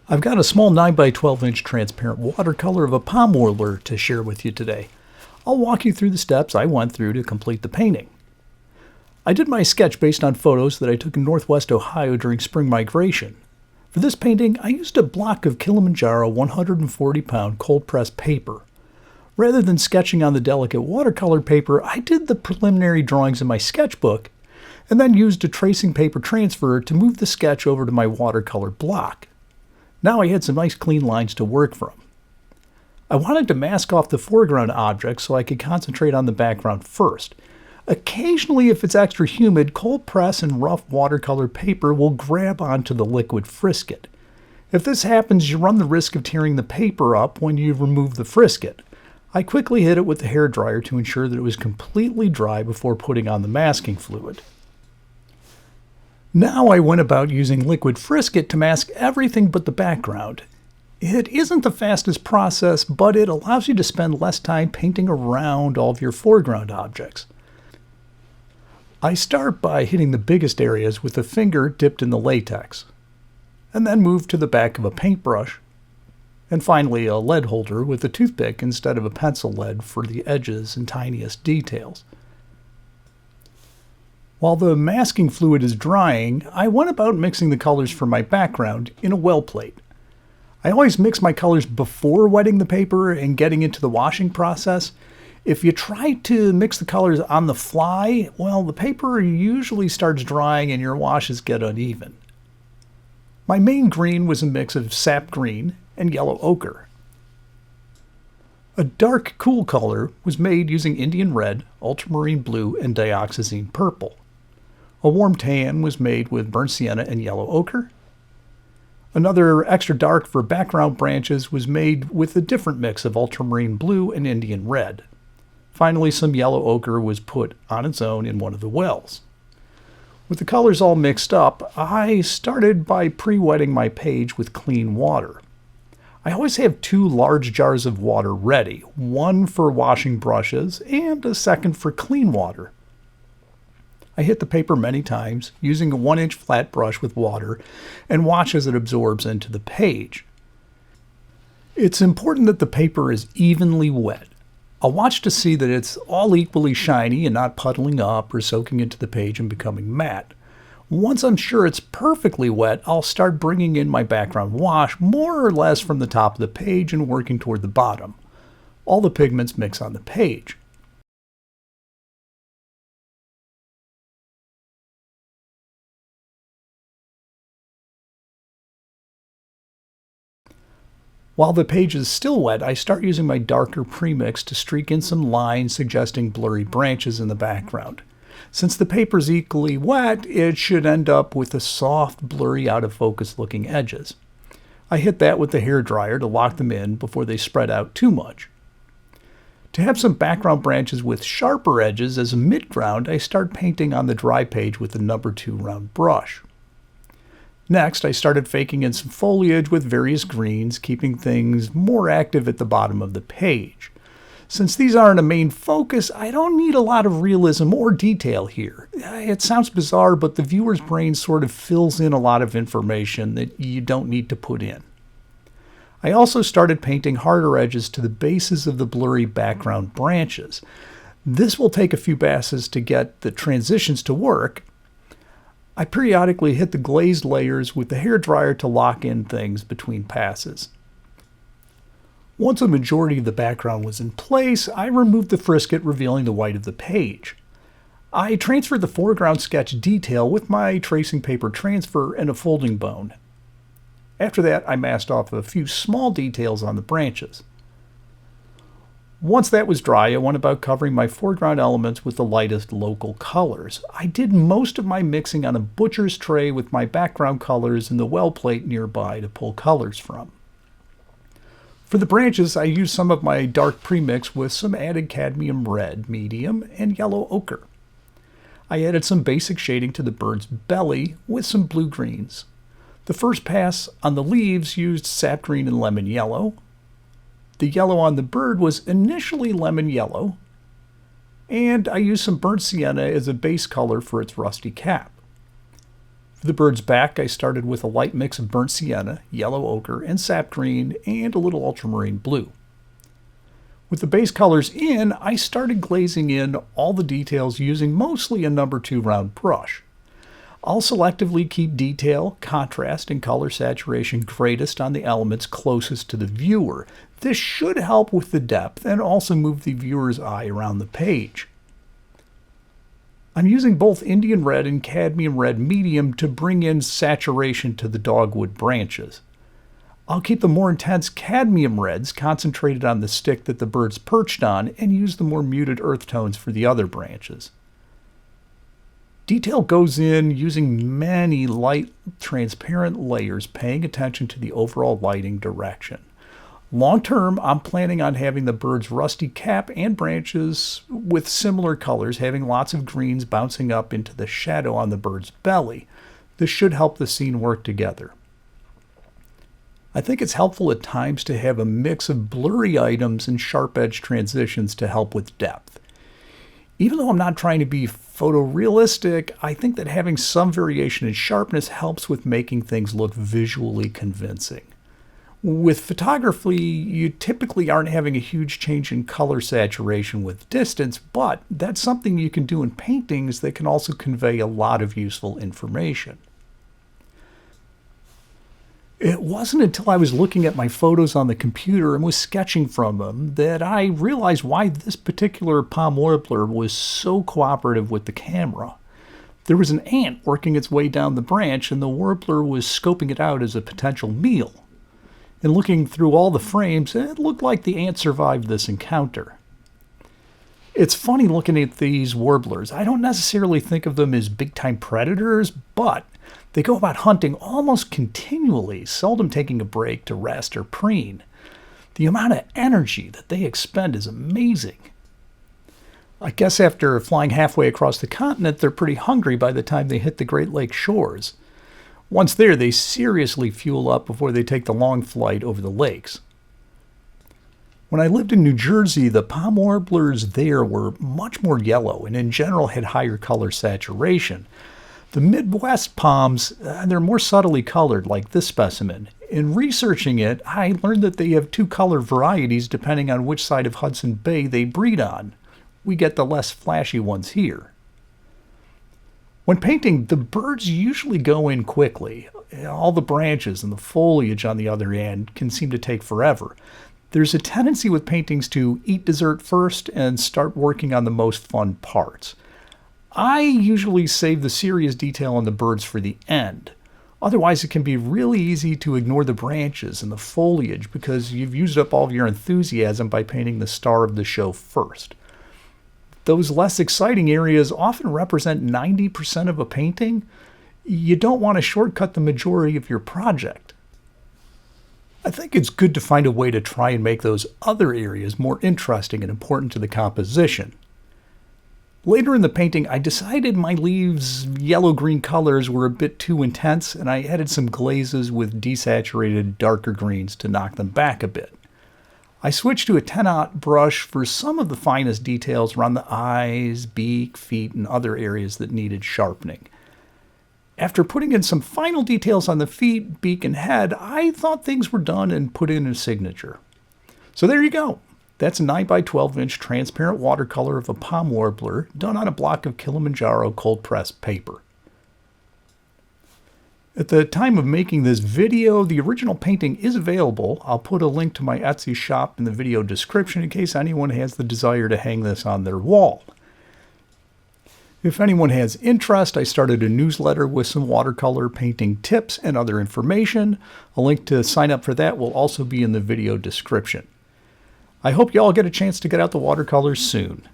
I've got a small 9 by 12 inch transparent watercolor of a palm warbler to share with you today. I'll walk you through the steps I went through to complete the painting. I did my sketch based on photos that I took in Northwest Ohio during spring migration. For this painting, I used a block of Kilimanjaro 140-pound cold-pressed paper. Rather than sketching on the delicate watercolor paper, I did the preliminary drawings in my sketchbook and then used a tracing paper transfer to move the sketch over to my watercolor block. Now I had some nice clean lines to work from. I wanted to mask off the foreground objects so I could concentrate on the background first. Occasionally, if it's extra humid, cold press and rough watercolor paper will grab onto the liquid frisket. If this happens, you run the risk of tearing the paper up when you remove the frisket. I quickly hit it with the hairdryer to ensure that it was completely dry before putting on the masking fluid. Now I went about using liquid frisket to mask everything but the background. It isn't the fastest process, but it allows you to spend less time painting around all of your foreground objects. I start by hitting the biggest areas with a finger dipped in the latex, and then move to the back of a paintbrush, and finally a lead holder with a toothpick instead of a pencil lead for the edges and tiniest details. While the masking fluid is drying, I went about mixing the colors for my background in a well plate. I always mix my colors before wetting the paper and getting into the washing process. If you try to mix the colors on the fly, well, the paper usually starts drying and your washes get uneven. My main green was a mix of sap green and yellow ochre. A dark cool color was made using Indian red, ultramarine blue, and dioxazine purple. A warm tan was made with burnt sienna and yellow ochre. Another extra dark for background branches was made with a different mix of ultramarine blue and Indian red. Finally, some yellow ochre was put on its own in one of the wells. With the colors all mixed up, I started by pre-wetting my page with clean water. I always have 2 large jars of water ready, one for washing brushes and a second for clean water. I hit the paper many times using a 1-inch flat brush with water and watch as it absorbs into the page. It's important that the paper is evenly wet. I'll watch to see that it's all equally shiny and not puddling up or soaking into the page and becoming matte. Once I'm sure it's perfectly wet, I'll start bringing in my background wash more or less from the top of the page and working toward the bottom. All the pigments mix on the page. While the page is still wet, I start using my darker premix to streak in some lines suggesting blurry branches in the background. Since the paper is equally wet, it should end up with a soft, blurry, out-of-focus looking edges. I hit that with the hairdryer to lock them in before they spread out too much. To have some background branches with sharper edges as a midground, I start painting on the dry page with the number 2 round brush. Next, I started faking in some foliage with various greens, keeping things more active at the bottom of the page. Since these aren't a main focus, I don't need a lot of realism or detail here. It sounds bizarre, but the viewer's brain sort of fills in a lot of information that you don't need to put in. I also started painting harder edges to the bases of the blurry background branches. This will take a few passes to get the transitions to work. I periodically hit the glazed layers with the hairdryer to lock in things between passes. Once a majority of the background was in place, I removed the frisket, revealing the white of the page. I transferred the foreground sketch detail with my tracing paper transfer and a folding bone. After that, I masked off a few small details on the branches. Once that was dry, I went about covering my foreground elements with the lightest local colors. I did most of my mixing on a butcher's tray with my background colors in the well plate nearby to pull colors from. For the branches, I used some of my dark premix with some added cadmium red, medium, and yellow ochre. I added some basic shading to the bird's belly with some blue-greens. The first pass on the leaves used sap green and lemon yellow. The yellow on the bird was initially lemon yellow, and I used some burnt sienna as a base color for its rusty cap. For the bird's back, I started with a light mix of burnt sienna, yellow ochre, and sap green, and a little ultramarine blue. With the base colors in, I started glazing in all the details using mostly a number 2 round brush. I'll selectively keep detail, contrast, and color saturation greatest on the elements closest to the viewer. This should help with the depth and also move the viewer's eye around the page. I'm using both Indian red and cadmium red medium to bring in saturation to the dogwood branches. I'll keep the more intense cadmium reds concentrated on the stick that the bird's perched on and use the more muted earth tones for the other branches. Detail goes in using many light, transparent layers, paying attention to the overall lighting direction. Long term, I'm planning on having the bird's rusty cap and branches with similar colors, having lots of greens bouncing up into the shadow on the bird's belly. This should help the scene work together. I think it's helpful at times to have a mix of blurry items and sharp edge transitions to help with depth. Even though I'm not trying to be photorealistic, I think that having some variation in sharpness helps with making things look visually convincing. With photography, you typically aren't having a huge change in color saturation with distance, but that's something you can do in paintings that can also convey a lot of useful information. It wasn't until I was looking at my photos on the computer and was sketching from them that I realized why this particular palm warbler was so cooperative with the camera. There was an ant working its way down the branch, and the warbler was scoping it out as a potential meal. And looking through all the frames, it looked like the ant survived this encounter. It's funny looking at these warblers. I don't necessarily think of them as big-time predators, but they go about hunting almost continually, seldom taking a break to rest or preen. The amount of energy that they expend is amazing. I guess after flying halfway across the continent, they're pretty hungry by the time they hit the Great Lakes shores. Once there, they seriously fuel up before they take the long flight over the lakes. When I lived in New Jersey, the palm warblers there were much more yellow and in general had higher color saturation. The Midwest palms, they're more subtly colored, like this specimen. In researching it, I learned that they have 2 color varieties depending on which side of Hudson Bay they breed on. We get the less flashy ones here. When painting, the birds usually go in quickly. All the branches and the foliage, on the other hand, can seem to take forever. There's a tendency with paintings to eat dessert first and start working on the most fun parts. I usually save the serious detail on the birds for the end. Otherwise, it can be really easy to ignore the branches and the foliage because you've used up all of your enthusiasm by painting the star of the show first. Those less exciting areas often represent 90% of a painting. You don't want to shortcut the majority of your project. I think it's good to find a way to try and make those other areas more interesting and important to the composition. Later in the painting, I decided my leaves' yellow-green colors were a bit too intense, and I added some glazes with desaturated darker greens to knock them back a bit. I switched to a 10-aught brush for some of the finest details around the eyes, beak, feet, and other areas that needed sharpening. After putting in some final details on the feet, beak, and head, I thought things were done and put in a signature. So there you go. That's a 9 by 12 inch transparent watercolor of a palm warbler done on a block of Kilimanjaro cold pressed paper. At the time of making this video, the original painting is available. I'll put a link to my Etsy shop in the video description in case anyone has the desire to hang this on their wall. If anyone has interest, I started a newsletter with some watercolor painting tips and other information. A link to sign up for that will also be in the video description. I hope you all get a chance to get out the watercolors soon.